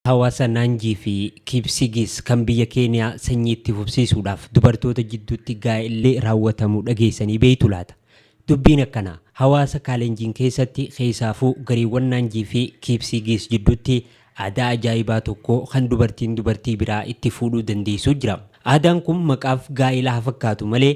Hawaasa Naanjii fi Kibsigis kan biyya Keeniyaa sanyii itti fufsiisuudhaaf dubartoota jidduutti gaa'ellee raawwatamuu dhageessanii beektu laata? Dubbiin akkanaa hawaasa Kaalenjiin keessatti keessaafuu gareewwan Naanjii fi Kibsigis jidduutti aadaa ajaa'ibaa tokko kan dubartii biraa itti fuudhuu dandeessu jira. Aadaan kun maqaaf gaa'ela haa fakkaatu malee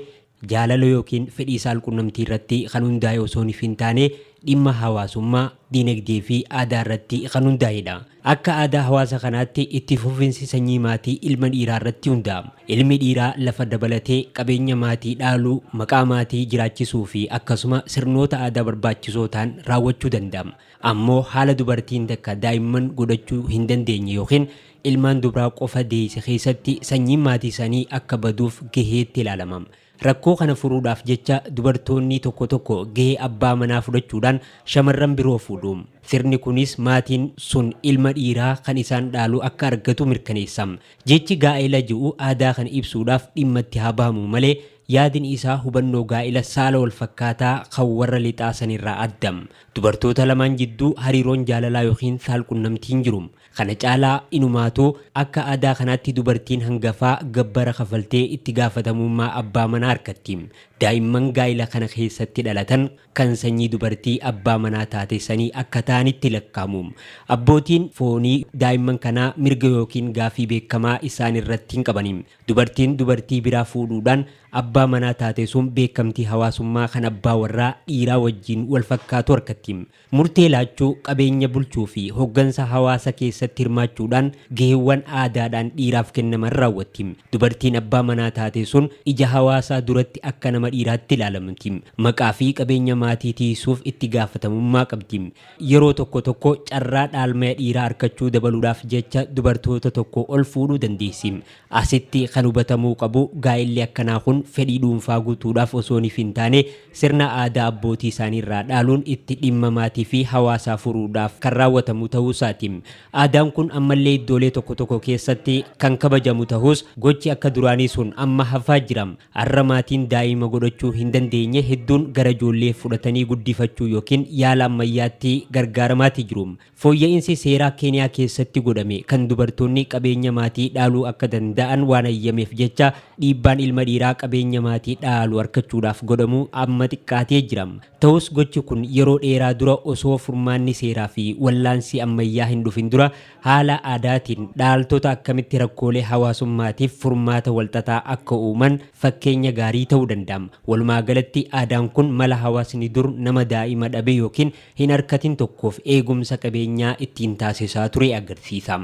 jaalala yookiin fedhii saalqunnamtii irratti kan hundaa'e osoo hin taane dhimma hawaasummaa, diinagdee fi aadaa irratti kan hundaa'edha. Akka aadaa hawaasa kanaatti itti fufinsi sanyii maatii ilma dhiiraa irratti hundaa'a. Ilmi dhiiraa lafa dabalatee qabeenya maatii dhaaluu, maqaa maatii jiraachisuu fi akkasuma sirnoota aadaa barbaachisoo ta'an raawwachuu danda'ama. Ammoo haala dubartiin takka daa'imman godhachuu hin dandeenye yookiin ilmaan dubaraa qofa deesse keessatti sanyiin maatii isaanii akka baduuf gaheetti ilaalamama. Rakkoo kana furuudhaaf jecha dubartoonni tokko gahee abbaa manaa fudhachuudhaan shamarran biroo fuudhu. Sirni kunis maatiin sun ilma dhiiraa kan isaan dhaalu akka argatu mirkaneessama. Jechi gaa'ela jedhu aadaa kana ibsuudhaaf dhimma itti haa bahamu malee yaadin isaa hubannoo gaa'ela saala wal fakkaataa kan warra lixaa sanirraa addam. Dubartoota lamaan jidduu hariiroon jaalalaa yookiin saalqunnamtiin jiru. Kana caalaa inumaatu akka aadaa kanaatti dubartiin hangafaa gabbara kafaltee itti gaafatamummaa abbaa manaa harkatti. Daa'imman gaa'ela kana keessatti dhalatan kan sanyii dubartii abbaa manaa taate sanii akka ta'anitti lakkaa'amu. Abbootiin foonii daa'imman kanaa mirga yookiin gaafii beekamaa isaan irratti hin qabani. Dubartiin dubartii biraa fuudhuudhaan abbaa manaa taate sun beekamtii hawaasummaa kan abbaa warraa dhiiraa wajjin wal fakkaatu harkatti. Murtee laachuu, qabeenya bulchuu fi hoggansa hawaasa keessatti hirmaachuudhaan gaheewwan aadaadhaan dhiiraaf kennaman raawwatti. Dubartiin abbaa manaa taate sun ija hawaasaa duratti akka nama dhiiraatti ilaalamti. Maqaa fi qabeenya maatii tiisuuf itti gaafatamummaa qabdi. Yeroo tokko carraa dhaalma dhiiraa argachuu dabaluudhaaf jecha dubartoota tokko ol fuudhuu dandeessi. Asitti kan hubatamuu qabu gaa'elli akkanaa kun fedhii dhuunfaa guutuudhaaf osoo hin taane sirna aadaa abbootii isaanii irraa dhaaluun itti dhimma maatii fi hawaasaa furuudhaaf kan raawwatamu ta'uu isaati. Aadaan kun ammallee iddoolee tokko keessatti kan kabajamu ta'us gochi akka duraanii sun amma hafaa jira. Har'a maatiin daa'ima godhachuu hin dandeenye hedduun gara ijoollee fudhatanii guddifachuu yookiin yaala ammayyaatti gargaaramaatti jiru. Fooyya'insi seeraa Keeniyaa keessatti godhame kan dubartoonni qabeenya maatii dhaaluu akka danda'an waan ayyameef jecha dhiibbaan ilma dhiiraa qabeenya maatii dhaalu argachuudhaaf godhamu amma xiqqaatee jira. Ta'us gochi kun yeroo dheeraa dura osoo furmaanni seeraa fi wallaansi ammayyaa hin dhufin dura haala aadaatiin dhaaltota akkamitti rakkoolee hawaasummaatiif furmaata walxaxaa akka uuman fakkeenya gaarii ta'uu danda'a. Walumaa galatti aadaan kun mala hawaasni dur nama daa'ima dhabe yookiin hin harkatin tokkoof eegumsa qabeenyaa ittiin taasisaa ture agarsiisa.